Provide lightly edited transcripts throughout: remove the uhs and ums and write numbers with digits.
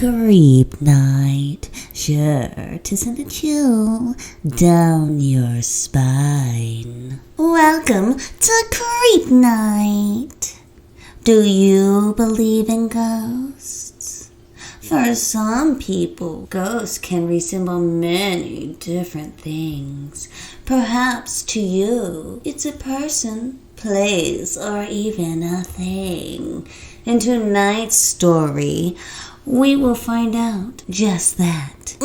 Creep night, sure to send a chill down your spine. Welcome to Creep Night. Do you believe in ghosts? For some people, ghosts can resemble many different things. Perhaps to you, it's a person, place, or even a thing. In tonight's story, we will find out just that.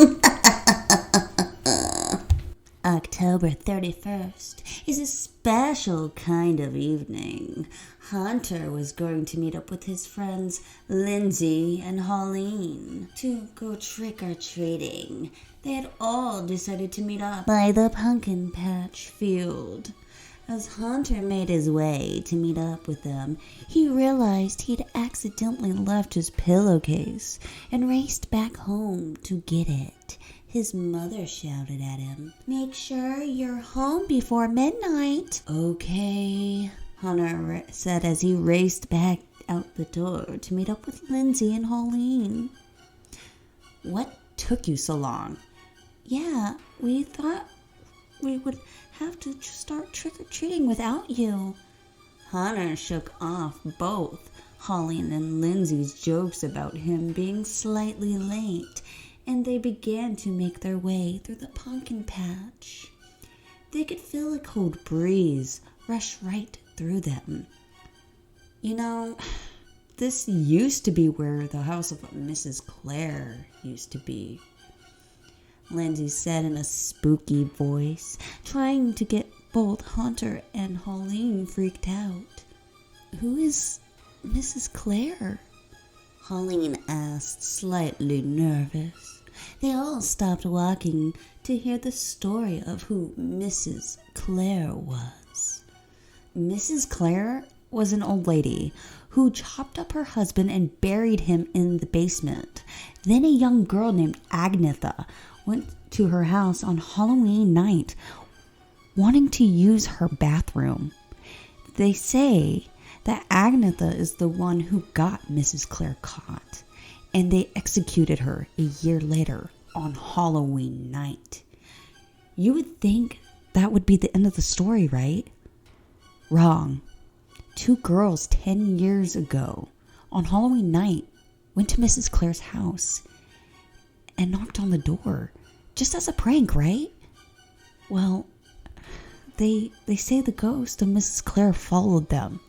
October 31st is a special kind of evening. Hunter was going to meet up with his friends Lindsay and Holleen to go trick-or-treating. They had all decided to meet up by the pumpkin patch field. As Hunter made his way to meet up with them, he realized he'd accidentally left his pillowcase and raced back home to get it. His mother shouted at him, "Make sure you're home before midnight." "Okay," Hunter said as he raced back out the door to meet up with Lindsay and Holleen. "What took you so long?" "Yeah, we thought we would have to start trick-or-treating without you." Hunter shook off both Holleen and Lindsay's jokes about him being slightly late, and they began to make their way through the pumpkin patch. They could feel a cold breeze rush right through them. "You know, this used to be where the house of Mrs. Clair used to be," Lindsay said in a spooky voice, trying to get both Hunter and Holleen freaked out. "Who is Mrs. Clair?" Holleen asked, slightly nervous. They all stopped walking to hear the story of who Mrs. Clair was. Mrs. Clair was an old lady who chopped up her husband and buried him in the basement. Then a young girl named Agnetha went to her house on Halloween night, wanting to use her bathroom. They say that Agnetha is the one who got Mrs. Clair caught, and they executed her a year later on Halloween night. You would think that would be the end of the story, right? Wrong. 2 girls 10 years ago on Halloween night went to Mrs. Clair's house and knocked on the door, just as a prank, right? Well, they say the ghost of Mrs. Clair followed them,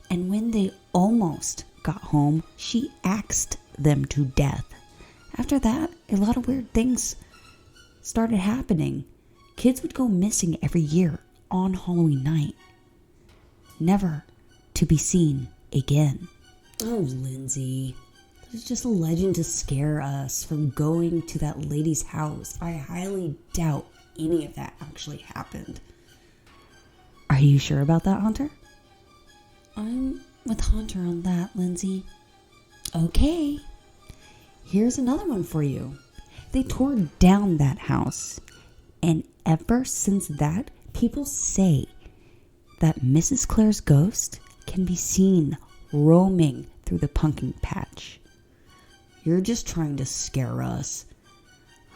and when they almost got home, she axed them to death. After that, a lot of weird things started happening. Kids would go missing every year on Halloween night, never to be seen again. Oh, Lindsay, it's just a legend to scare us from going to that lady's house. I highly doubt any of that actually happened. Are you sure about that, Hunter? I'm with Hunter on that, Lindsay. Okay. Here's another one for you. They tore down that house, and ever since that, people say that Mrs. Clair's ghost can be seen roaming through the pumpkin patch. You're just trying to scare us,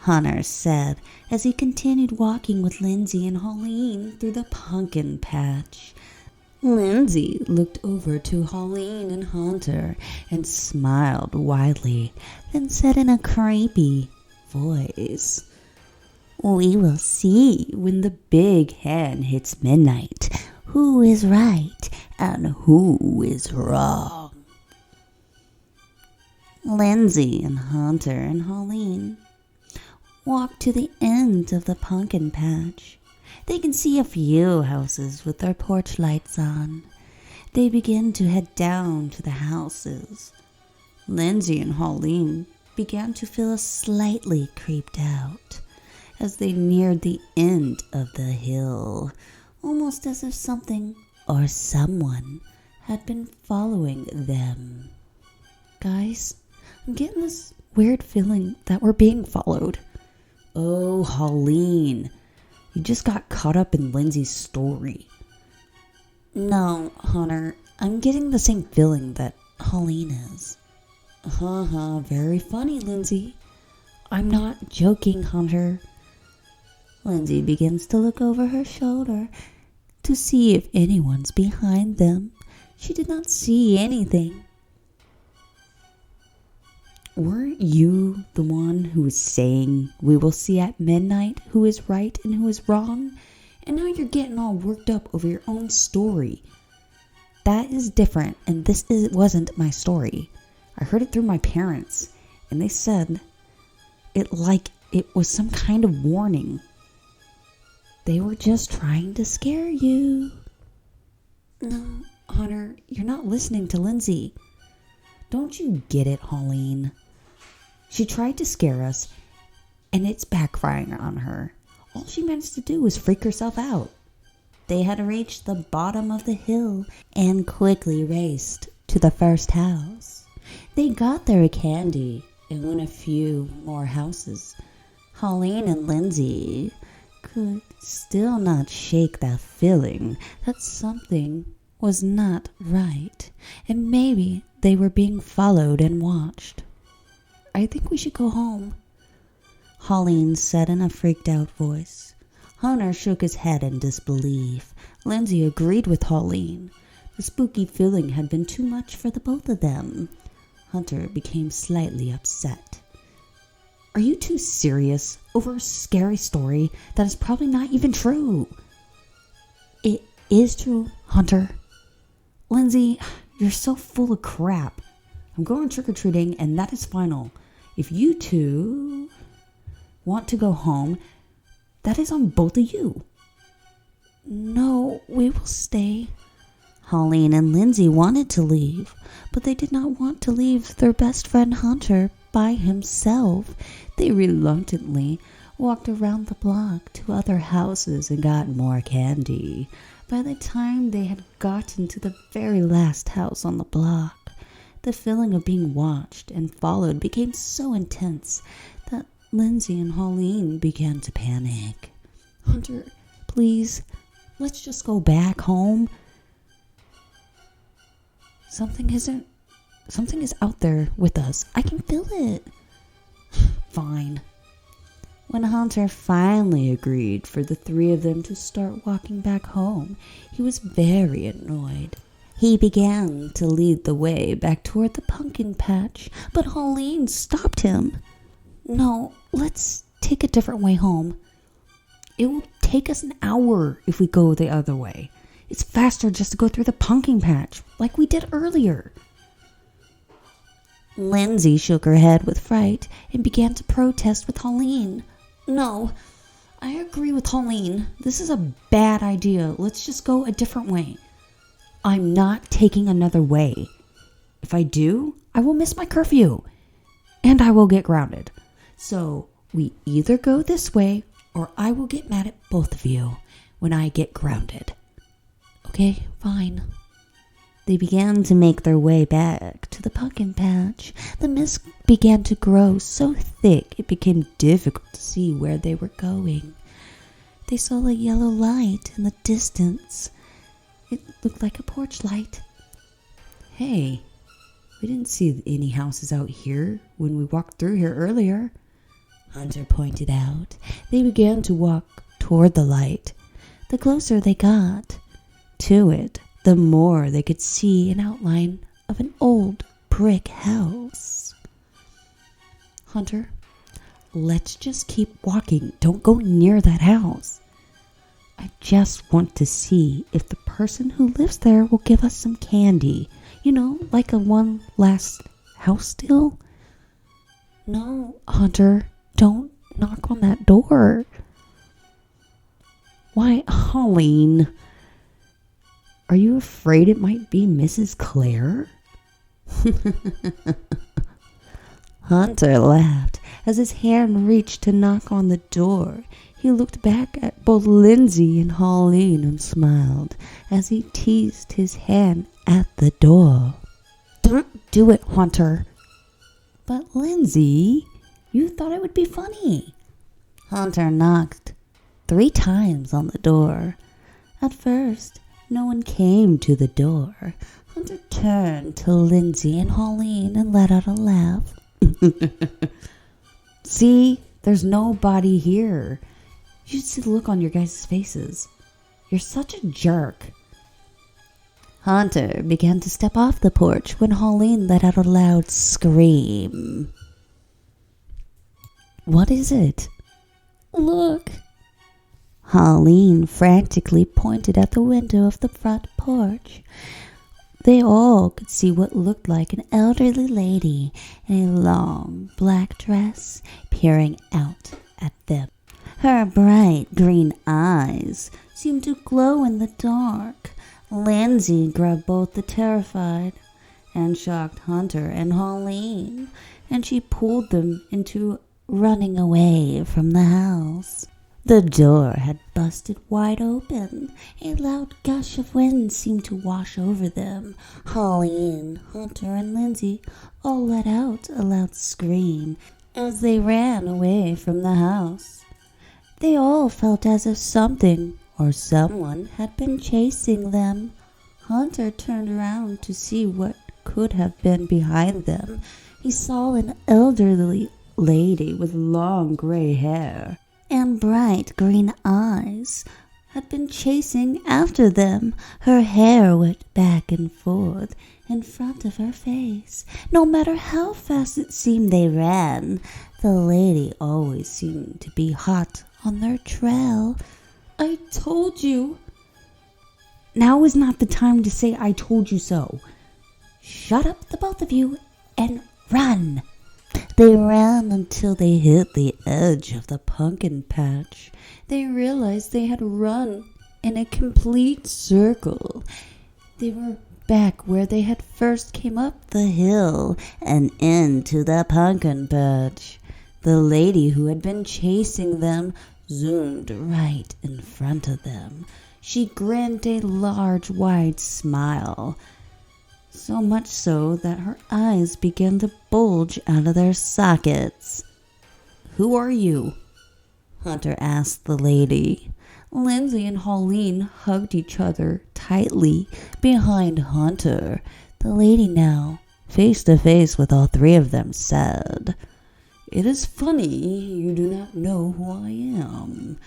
Hunter said as he continued walking with Lindsay and Holleen through the pumpkin patch. Lindsay looked over to Holleen and Hunter and smiled widely, then said in a creepy voice, "We will see when the big hen hits midnight who is right and who is wrong." Lindsay and Hunter and Holleen walked to the end of the pumpkin patch. They can see a few houses with their porch lights on. They begin to head down to the houses. Lindsay and Holleen began to feel slightly creeped out as they neared the end of the hill, almost as if something or someone had been following them. Guys, I'm getting this weird feeling that we're being followed. Oh, Holleen, you just got caught up in Lindsay's story. No, Hunter, I'm getting the same feeling that Holleen is. Very funny, Lindsay. I'm not joking, Hunter. Lindsay begins to look over her shoulder to see if anyone's behind them. She did not see anything. Weren't you the one who was saying we will see at midnight who is right and who is wrong? And now you're getting all worked up over your own story. That is different, and wasn't my story. I heard it through my parents, and they said it like it was some kind of warning. They were just trying to scare you. No, Hunter, you're not listening to Lindsay. Don't you get it, Holleen? She tried to scare us, and it's backfiring on her. All she managed to do was freak herself out. They had reached the bottom of the hill and quickly raced to the first house. They got their candy and went a few more houses. Holleen and Lindsay could still not shake that feeling that something was not right, and maybe they were being followed and watched. I think we should go home, Holleen said in a freaked out voice. Hunter shook his head in disbelief. Lindsay agreed with Holleen. The spooky feeling had been too much for the both of them. Hunter became slightly upset. Are you too serious over a scary story that is probably not even true? It is true, Hunter. Lindsay, you're so full of crap. I'm going trick-or-treating, and that is final. If you two want to go home, that is on both of you. No, we will stay. Holleen and Lindsay wanted to leave, but they did not want to leave their best friend Hunter by himself. They reluctantly walked around the block to other houses and got more candy. By the time they had gotten to the very last house on the block, the feeling of being watched and followed became so intense that Lindsay and Holleen began to panic. Hunter, please, let's just go back home. Something is out there with us. I can feel it. Fine. When Hunter finally agreed for the three of them to start walking back home, he was very annoyed. He began to lead the way back toward the pumpkin patch, but Holleen stopped him. No, let's take a different way home. It will take us an hour if we go the other way. It's faster just to go through the pumpkin patch, like we did earlier. Lindsay shook her head with fright and began to protest with Holleen. No, I agree with Holleen. This is a bad idea. Let's just go a different way. I'm not taking another way. If I do, I will miss my curfew, and I will get grounded. So we either go this way, or I will get mad at both of you when I get grounded. Okay, fine. They began to make their way back to the pumpkin patch. The mist began to grow so thick it became difficult to see where they were going. They saw a yellow light in the distance. It looked like a porch light. Hey, we didn't see any houses out here when we walked through here earlier, Hunter pointed out. They began to walk toward the light. The closer they got to it, the more they could see an outline of an old brick house. Hunter, let's just keep walking. Don't go near that house. I just want to see if the person who lives there will give us some candy. You know, like a one last house deal. No, Hunter, don't knock on that door. Why, Holleen, are you afraid it might be Mrs. Clair? Hunter laughed as his hand reached to knock on the door. He looked back at both Lindsay and Holleen and smiled as he teased his hand at the door. Don't do it, Hunter. But Lindsay, you thought it would be funny. Hunter knocked 3 times on the door. At first, no one came to the door. Hunter turned to Lindsay and Holleen and let out a laugh. See, there's nobody here. You should see the look on your guys' faces. You're such a jerk. Hunter began to step off the porch when Holleen let out a loud scream. What is it? Look. Holleen frantically pointed at the window of the front porch. They all could see what looked like an elderly lady in a long black dress peering out at them. Her bright green eyes seemed to glow in the dark. Lindsay grabbed both the terrified and shocked Hunter and Holleen, and she pulled them into running away from the house. The door had busted wide open. A loud gush of wind seemed to wash over them. Holleen, Hunter, and Lindsay all let out a loud scream as they ran away from the house. They all felt as if something or someone had been chasing them. Hunter turned around to see what could have been behind them. He saw an elderly lady with long gray hair and bright green eyes had been chasing after them. Her hair went back and forth in front of her face. No matter how fast it seemed they ran, the lady always seemed to be hot on their trail. I told you. Now is not the time to say I told you so. Shut up, the both of you, and run. They ran until they hit the edge of the pumpkin patch. They realized they had run in a complete circle. They were back where they had first came up the hill and into the pumpkin patch. The lady who had been chasing them zoomed right in front of them. She grinned a large, wide smile, so much so that her eyes began to bulge out of their sockets. Who are you? Hunter asked the lady. Lindsay and Holleen hugged each other tightly behind Hunter. The lady now, face to face with all three of them, said, "It is funny you do not know who I am,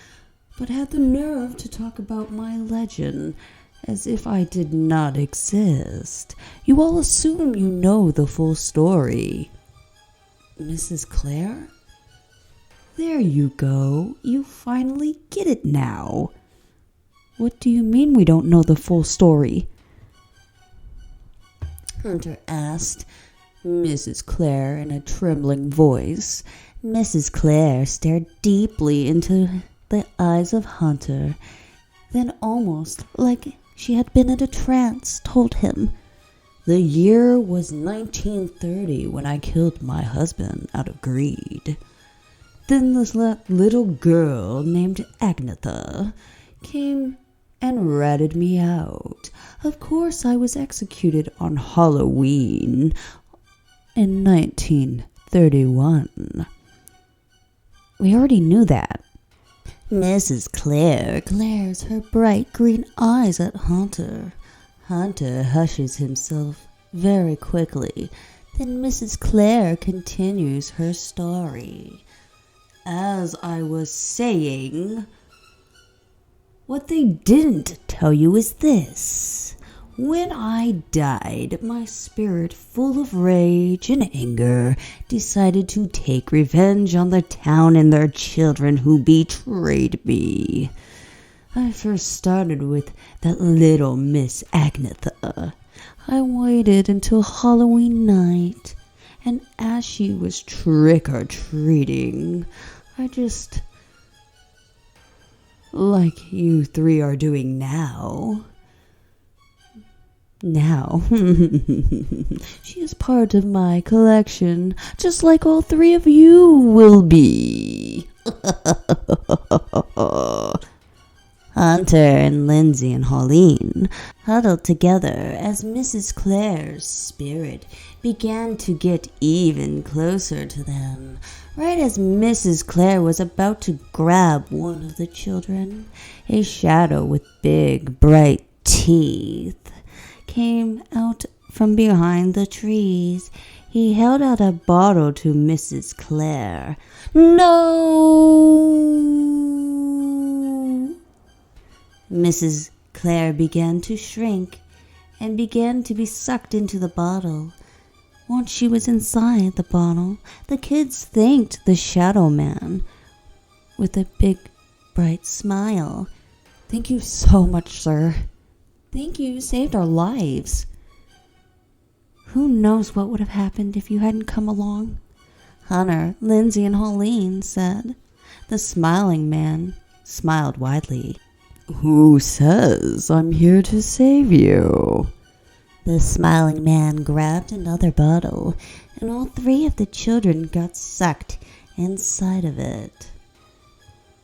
but had the nerve to talk about my legend as if I did not exist. You all assume you know the full story." "Mrs. Clair?" "There you go. You finally get it now." "What do you mean we don't know the full story?" Hunter asked Mrs. Clair in a trembling voice. Mrs. Clair stared deeply into the eyes of Hunter, then almost like she had been in a trance, told him, "The year was 1930 when I killed my husband out of greed. Then this little girl named Agnetha came and ratted me out. Of course, I was executed on Halloween in 1931. "We already knew that." Mrs. Clair glares her bright green eyes at Hunter. Hunter hushes himself very quickly. Then Mrs. Clair continues her story. "As I was saying, what they didn't tell you is this. When I died, my spirit, full of rage and anger, decided to take revenge on the town and their children who betrayed me. I first started with that little Miss Agnetha. I waited until Halloween night, and as she was trick-or-treating, I just, like you three are doing now. Now, she is part of my collection, just like all three of you will be." Hunter and Lindsay and Holleen huddled together as Mrs. Clair's spirit began to get even closer to them. Right as Mrs. Clair was about to grab one of the children, a shadow with big, bright teeth came out from behind the trees. He held out a bottle to Mrs. Clair. No! Mrs. Clair began to shrink and began to be sucked into the bottle. Once she was inside the bottle, the kids thanked the Shadow Man with a big, bright smile. Thank you so much, sir. Thank you, you saved our lives. Who knows what would have happened if you hadn't come along? Hunter, Lindsay, and Pauline said. The smiling man smiled widely. Who says I'm here to save you? The smiling man grabbed another bottle, and all three of the children got sucked inside of it.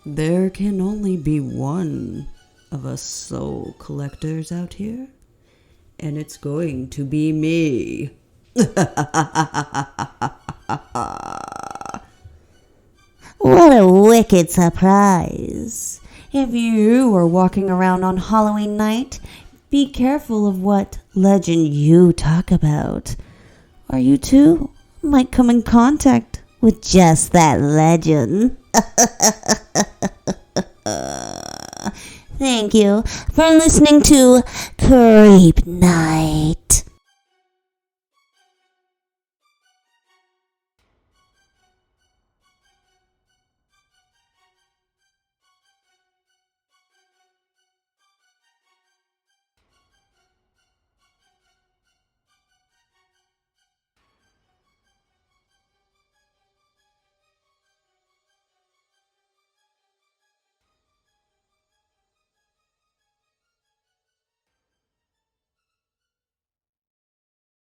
There can only be one of us soul collectors out here, and it's going to be me. What a wicked surprise. If you were walking around on Halloween night, be careful of what legend you talk about, or you too might come in contact with just that legend. Thank you for listening to Creep Night.